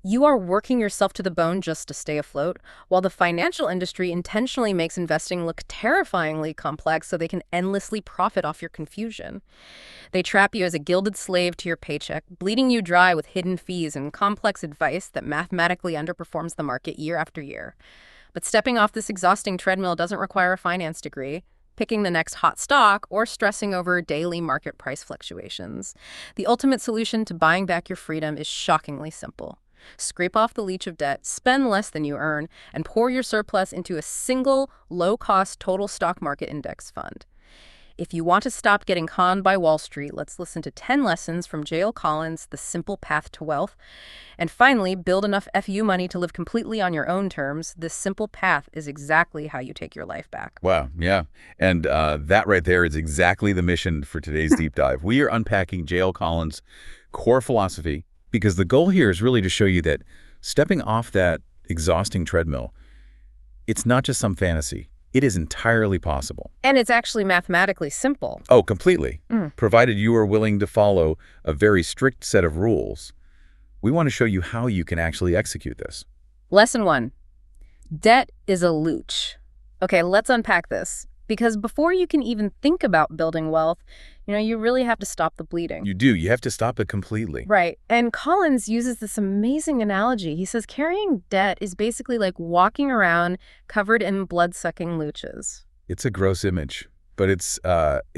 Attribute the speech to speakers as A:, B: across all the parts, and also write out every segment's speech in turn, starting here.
A: You are working yourself to the bone just to stay afloat, while the financial industry intentionally makes investing look terrifyingly complex so they can endlessly profit off your confusion. They trap you as a gilded slave to your paycheck, bleeding you dry with hidden fees and complex advice that mathematically underperforms the market year after year. But stepping off this exhausting treadmill doesn't require a finance degree, picking the next hot stock, or stressing over daily market price fluctuations. The ultimate solution to buying back your freedom is shockingly simple. Scrape off the leech of debt, spend less than you earn, and pour your surplus into a single, low-cost total stock market index fund. If you want to stop getting conned by Wall Street, let's listen to 10 lessons from J.L. Collins' The Simple Path to Wealth. And finally, build enough FU money to live completely on your own terms. This simple path is exactly how you take your life back.
B: Wow, yeah. And that right there is exactly the mission for today's deep dive. We are unpacking J.L. Collins' core philosophy, because the goal here is really to show you that stepping off that exhausting treadmill, it's not just some fantasy. It is entirely possible.
A: And it's actually mathematically simple.
B: Oh, completely. Provided you are willing to follow a very strict set of rules, we want to show you how you can actually execute this.
A: Lesson 1. Debt is a leech. Okay, let's unpack this. Because before you can even think about building wealth, you really have to stop the bleeding.
B: You do. You have to stop it completely.
A: Right. And Collins uses this amazing analogy. He says carrying debt is basically like walking around covered in blood-sucking leeches.
B: It's a gross image, but it's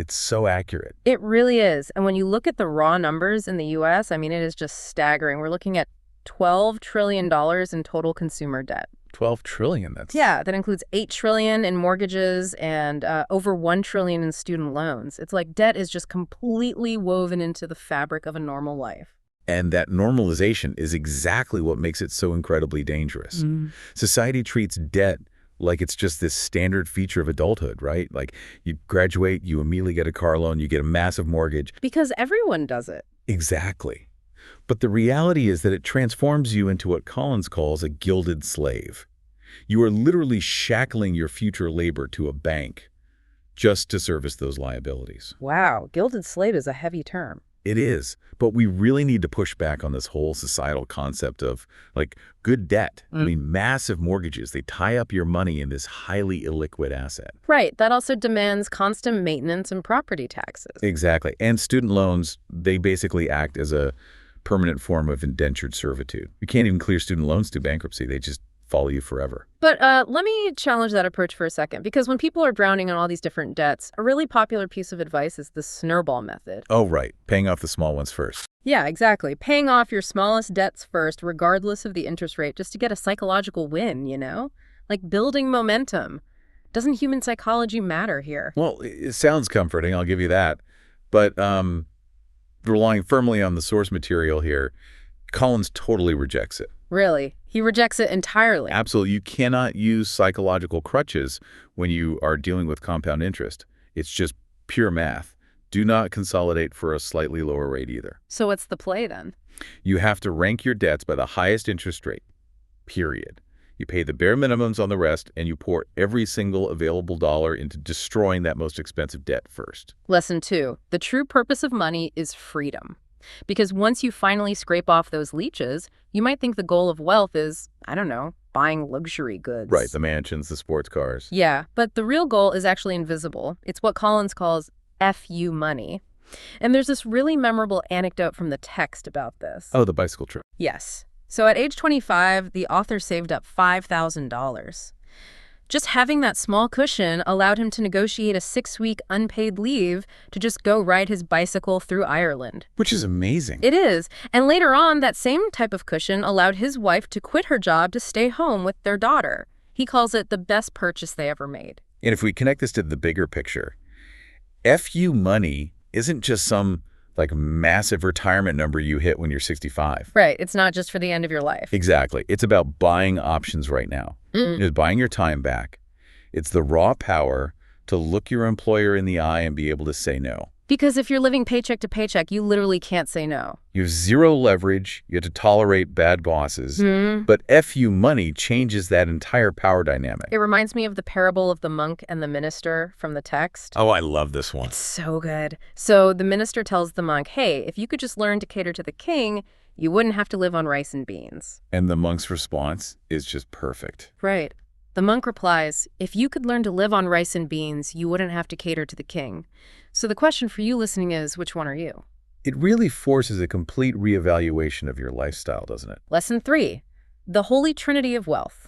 B: so accurate.
A: It really is. And when you look at the raw numbers in the U.S., it is just staggering. We're looking at $12 trillion in total consumer debt.
B: 12 trillion, that's...
A: Yeah, that includes 8 trillion in mortgages and over 1 trillion in student loans. It's like debt is just completely woven into the fabric of a normal life.
B: And that normalization is exactly what makes it so incredibly dangerous. Society treats debt like it's just this standard feature of adulthood, right? Like you graduate, you immediately get a car loan, you get a massive mortgage.
A: Because everyone does it.
B: Exactly. But the reality is that it transforms you into what Collins calls a gilded slave. You are literally shackling your future labor to a bank just to service those liabilities.
A: Wow, gilded slave is a heavy term.
B: It is, but we really need to push back on this whole societal concept of, good debt. Massive mortgages, they tie up your money in this highly illiquid asset.
A: Right, that also demands constant maintenance and property taxes.
B: Exactly, and student loans, they basically act as a permanent form of indentured servitude. You can't even clear student loans through bankruptcy. They just follow you forever.
A: But let me challenge that approach for a second, because when people are drowning in all these different debts, a really popular piece of advice is the snowball method.
B: Oh, right. Paying off the small ones first.
A: Yeah, exactly. Paying off your smallest debts first, regardless of the interest rate, just to get a psychological win, Like building momentum. Doesn't human psychology matter here?
B: Well, it sounds comforting, I'll give you that. But relying firmly on the source material here, Collins totally rejects it.
A: Really? He rejects it entirely?
B: Absolutely. You cannot use psychological crutches when you are dealing with compound interest. It's just pure math. Do not consolidate for a slightly lower rate either.
A: So what's the play then?
B: You have to rank your debts by the highest interest rate, period. You pay the bare minimums on the rest, and you pour every single available dollar into destroying that most expensive debt first.
A: Lesson 2. The true purpose of money is freedom. Because once you finally scrape off those leeches, you might think the goal of wealth is, buying luxury goods.
B: Right, the mansions, the sports cars.
A: Yeah, but the real goal is actually invisible. It's what Collins calls FU money. And there's this really memorable anecdote from the text about this.
B: Oh, the bicycle trip.
A: Yes. So at age 25, the author saved up $5,000. Just having that small cushion allowed him to negotiate a 6-week unpaid leave to just go ride his bicycle through Ireland.
B: Which is amazing.
A: It is. And later on, that same type of cushion allowed his wife to quit her job to stay home with their daughter. He calls it the best purchase they ever made.
B: And if we connect this to the bigger picture, FU money isn't just some massive retirement number you hit when you're 65.
A: Right. It's not just for the end of your life.
B: Exactly. It's about buying options right now. It's buying your time back. It's the raw power to look your employer in the eye and be able to say no.
A: Because if you're living paycheck to paycheck, you literally can't say no.
B: You have zero leverage. You have to tolerate bad bosses. But FU money changes that entire power dynamic.
A: It reminds me of the parable of the monk and the minister from the text.
B: Oh, I love this one.
A: It's so good. So the minister tells the monk, hey, if you could just learn to cater to the king, You wouldn't have to live on rice and beans.
B: And the monk's response is just perfect.
A: Right. The monk replies, if you could learn to live on rice and beans, you wouldn't have to cater to the king. So the question for you listening is, which one are you?
B: It really forces a complete reevaluation of your lifestyle, doesn't it?
A: Lesson 3, the holy trinity of wealth.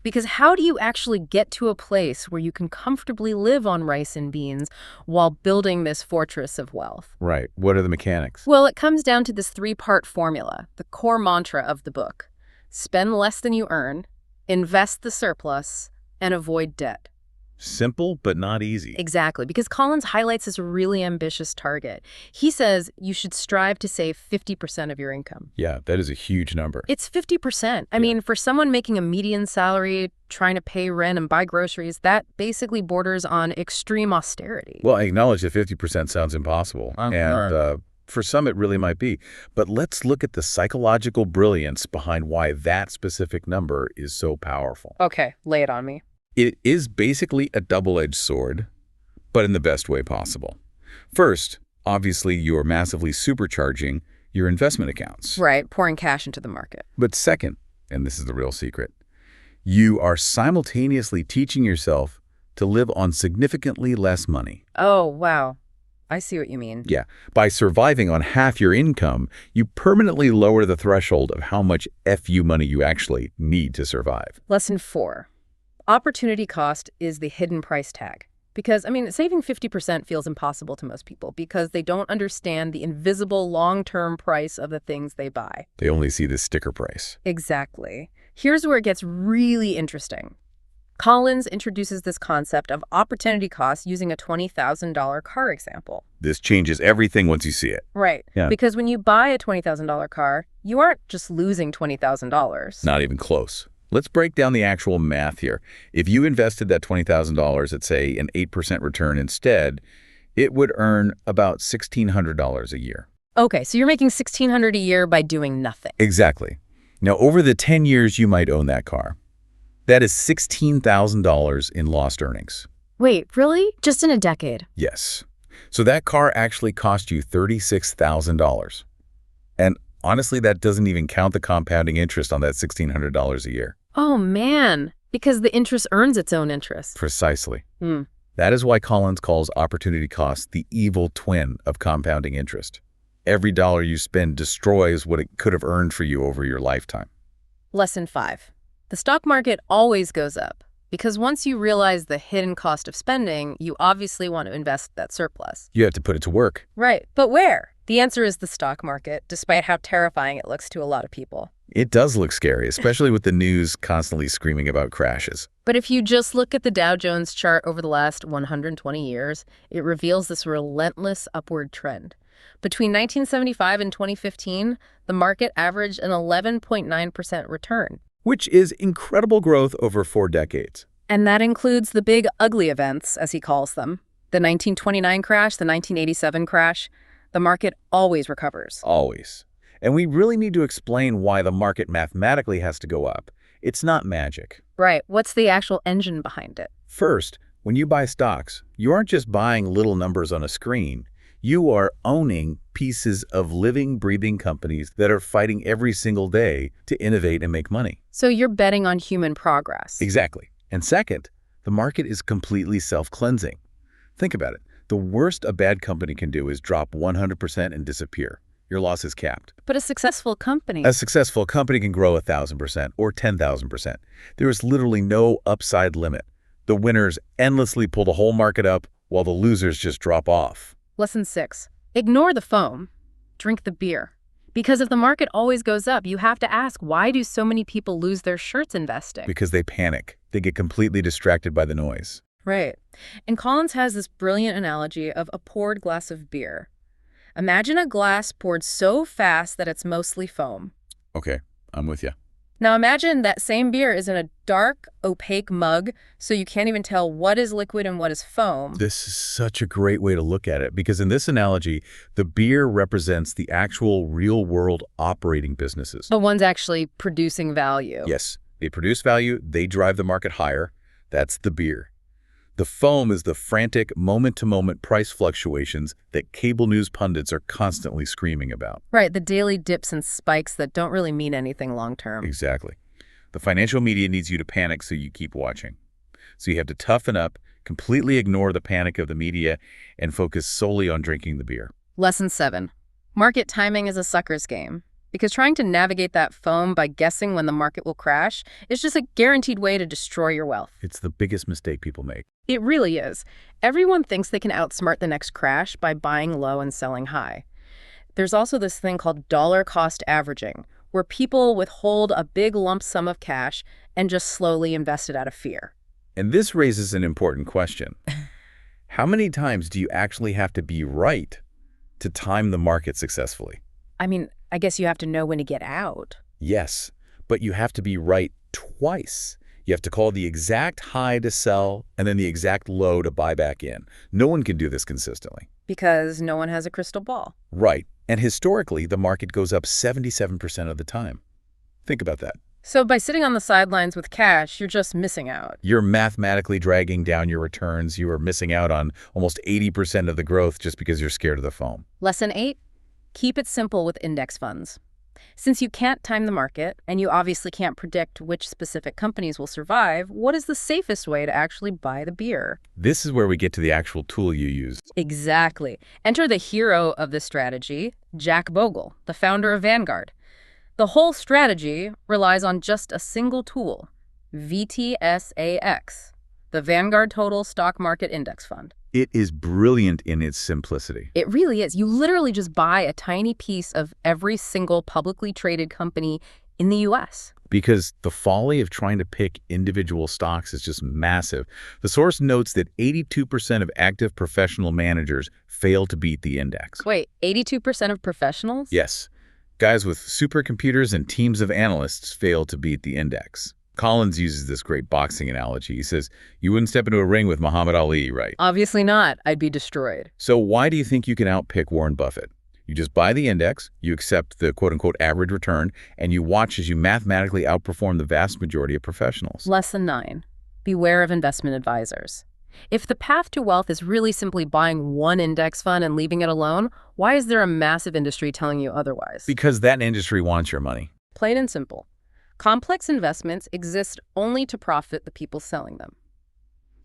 A: Because how do you actually get to a place where you can comfortably live on rice and beans while building this fortress of wealth?
B: Right. What are the mechanics?
A: Well, it comes down to this 3-part formula, the core mantra of the book. Spend less than you earn, invest the surplus, and avoid debt.
B: Simple, but not easy.
A: Exactly, because Collins highlights this really ambitious target. He says you should strive to save 50% of your income.
B: Yeah, that is a huge number.
A: It's 50%. I mean, for someone making a median salary, trying to pay rent and buy groceries, that basically borders on extreme austerity.
B: Well, I acknowledge that 50% sounds impossible. For some, it really might be. But let's look at the psychological brilliance behind why that specific number is so powerful.
A: Okay, lay it on me.
B: It is basically a double-edged sword, but in the best way possible. First, obviously, you're massively supercharging your investment accounts.
A: Right, pouring cash into the market.
B: But second, and this is the real secret, you are simultaneously teaching yourself to live on significantly less money.
A: Oh, wow. I see what you mean.
B: Yeah. By surviving on half your income, you permanently lower the threshold of how much FU money you actually need to survive.
A: Lesson 4. Opportunity cost is the hidden price tag. Because, saving 50% feels impossible to most people because they don't understand the invisible long-term price of the things they buy.
B: They only see the sticker price.
A: Exactly. Here's where it gets really interesting. Collins introduces this concept of opportunity cost using a $20,000 car example.
B: This changes everything once you see it.
A: Right.
B: Yeah.
A: Because when you buy a $20,000 car, you aren't just losing $20,000.
B: Not even close. Let's break down the actual math here. If you invested that $20,000 at, say, an 8% return instead, it would earn about $1,600 a year.
A: Okay, so you're making $1,600 a year by doing nothing.
B: Exactly. Now, over the 10 years you might own that car, that is $16,000 in lost earnings.
A: Wait, really? Just in a decade?
B: Yes. So that car actually cost you $36,000. And honestly, that doesn't even count the compounding interest on that $1,600 a year.
A: Oh, man. Because the interest earns its own interest.
B: Precisely. That is why Collins calls opportunity cost the evil twin of compounding interest. Every dollar you spend destroys what it could have earned for you over your lifetime.
A: Lesson 5. The stock market always goes up. Because once you realize the hidden cost of spending, you obviously want to invest that surplus.
B: You have to put it to work.
A: Right. But where? The answer is the stock market, despite how terrifying it looks to a lot of people.
B: It does look scary, especially with the news constantly screaming about crashes.
A: But if you just look at the Dow Jones chart over the last 120 years, it reveals this relentless upward trend. Between 1975 and 2015, the market averaged an 11.9% return.
B: Which is incredible growth over 4 decades.
A: And that includes the big ugly events, as he calls them. The 1929 crash, the 1987 crash. The market always recovers.
B: Always. And we really need to explain why the market mathematically has to go up. It's not magic.
A: Right. What's the actual engine behind it?
B: First, when you buy stocks, you aren't just buying little numbers on a screen. You are owning pieces of living, breathing companies that are fighting every single day to innovate and make money.
A: So you're betting on human progress.
B: Exactly. And second, the market is completely self-cleansing. Think about it. The worst a bad company can do is drop 100% and disappear. Your loss is capped.
A: But a successful company...
B: A successful company can grow 1,000% or 10,000%. There is literally no upside limit. The winners endlessly pull the whole market up while the losers just drop off.
A: Lesson 6. Ignore the foam. Drink the beer. Because if the market always goes up, you have to ask, why do so many people lose their shirts investing?
B: Because they panic. They get completely distracted by the noise.
A: Right. And Collins has this brilliant analogy of a poured glass of beer. Imagine a glass poured so fast that it's mostly foam.
B: Okay, I'm with you.
A: Now imagine that same beer is in a dark, opaque mug, so you can't even tell what is liquid and what is foam.
B: This is such a great way to look at it, because in this analogy, the beer represents the actual real-world operating businesses.
A: The ones actually producing value.
B: Yes, they produce value, they drive the market higher. That's the beer. The foam is the frantic moment-to-moment price fluctuations that cable news pundits are constantly screaming about.
A: Right, the daily dips and spikes that don't really mean anything long term.
B: Exactly. The financial media needs you to panic so you keep watching. So you have to toughen up, completely ignore the panic of the media, and focus solely on drinking the beer.
A: Lesson 7. Market timing is a sucker's game. Because trying to navigate that foam by guessing when the market will crash is just a guaranteed way to destroy your wealth.
B: It's the biggest mistake people make.
A: It really is. Everyone thinks they can outsmart the next crash by buying low and selling high. There's also this thing called dollar cost averaging, where people withhold a big lump sum of cash and just slowly invest it out of fear.
B: And this raises an important question. How many times do you actually have to be right to time the market successfully?
A: I mean, I guess you have to know when to get out.
B: Yes, but you have to be right twice. You have to call the exact high to sell and then the exact low to buy back in. No one can do this consistently.
A: Because no one has a crystal ball.
B: Right. And historically, the market goes up 77% of the time. Think about that.
A: So by sitting on the sidelines with cash, you're just missing out.
B: You're mathematically dragging down your returns. You are missing out on almost 80% of the growth just because you're scared of the foam.
A: Lesson 8. Keep it simple with index funds. Since you can't time the market, and you obviously can't predict which specific companies will survive, what is the safest way to actually buy the beer?
B: This is where we get to the actual tool you use.
A: Exactly. Enter the hero of this strategy, Jack Bogle, the founder of Vanguard. The whole strategy relies on just a single tool, VTSAX, the Vanguard Total Stock Market Index Fund.
B: It is brilliant in its simplicity.
A: It really is. You literally just buy a tiny piece of every single publicly traded company in the U.S.
B: Because the folly of trying to pick individual stocks is just massive. The source notes that 82% of active professional managers fail to beat the index.
A: Wait, 82% of professionals?
B: Yes. Guys with supercomputers and teams of analysts fail to beat the index. Collins uses this great boxing analogy. He says, you wouldn't step into a ring with Muhammad Ali, right?
A: Obviously not. I'd be destroyed.
B: So why do you think you can outpick Warren Buffett? You just buy the index, you accept the quote-unquote average return, and you watch as you mathematically outperform the vast majority of professionals.
A: Lesson 9. Beware of investment advisors. If the path to wealth is really simply buying one index fund and leaving it alone, why is there a massive industry telling you otherwise?
B: Because that industry wants your money.
A: Plain and simple. Complex investments exist only to profit the people selling them.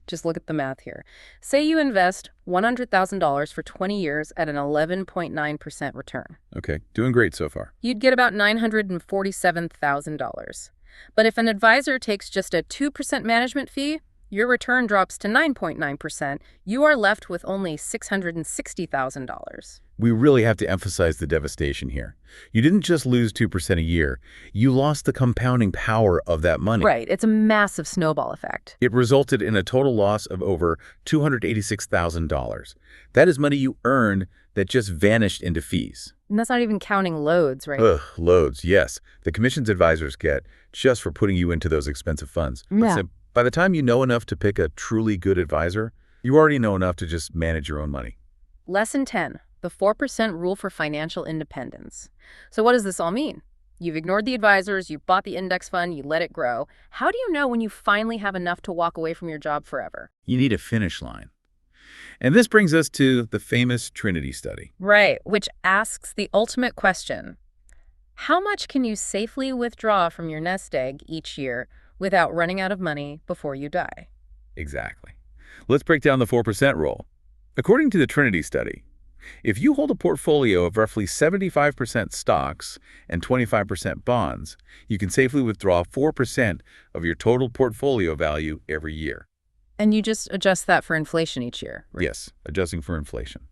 A: Just look at the math here. Say you invest $100,000 for 20 years at an 11.9% return.
B: Okay, doing great so far.
A: You'd get about $947,000. But if an advisor takes just a 2% management fee, your return drops to 9.9%. You are left with only $660,000.
B: We really have to emphasize the devastation here. You didn't just lose 2% a year. You lost the compounding power of that money.
A: Right. It's a massive snowball effect.
B: It resulted in a total loss of over $286,000. That is money you earned that just vanished into fees.
A: And that's not even counting loads, right?
B: Ugh, loads, yes. The commissions advisors get just for putting you into those expensive funds.
A: Yeah.
B: By the time you know enough to pick a truly good advisor, you already know enough to just manage your own money.
A: Lesson 10. The 4% rule for financial independence. So what does this all mean? You've ignored the advisors, you bought the index fund, you let it grow. How do you know when you finally have enough to walk away from your job forever?
B: You need a finish line. And this brings us to the famous Trinity study.
A: Right, which asks the ultimate question. How much can you safely withdraw from your nest egg each year without running out of money before you die?
B: Exactly. Let's break down the 4% rule. According to the Trinity study, if you hold a portfolio of roughly 75% stocks and 25% bonds, you can safely withdraw 4% of your total portfolio value every year.
A: And you just adjust that for inflation each year, right?
B: Yes, adjusting for inflation.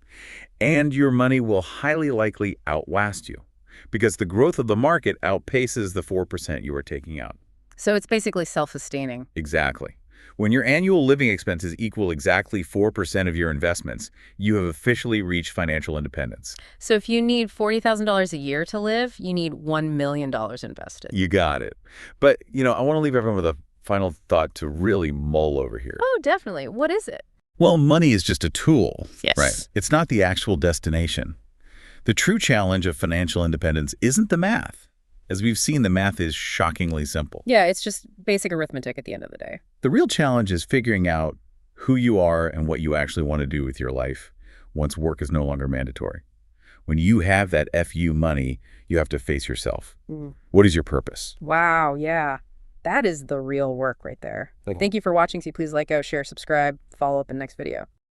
B: And your money will highly likely outlast you because the growth of the market outpaces the 4% you are taking out.
A: So it's basically self-sustaining.
B: Exactly. When your annual living expenses equal exactly 4% of your investments, you have officially reached financial independence.
A: So if you need $40,000 a year to live, you need $1 million invested.
B: You got it. But, I want to leave everyone with a final thought to really mull over here.
A: Oh, definitely. What is it?
B: Well, money is just a tool.
A: Yes.
B: Right. It's not the actual destination. The true challenge of financial independence isn't the math. As we've seen, the math is shockingly simple.
A: Yeah, it's just basic arithmetic at the end of the day.
B: The real challenge is figuring out who you are and what you actually want to do with your life once work is no longer mandatory. When you have that FU money, you have to face yourself. What is your purpose?
A: Wow, yeah. That is the real work right there. Thank you for watching. See, please like, share, subscribe, follow up in the next video.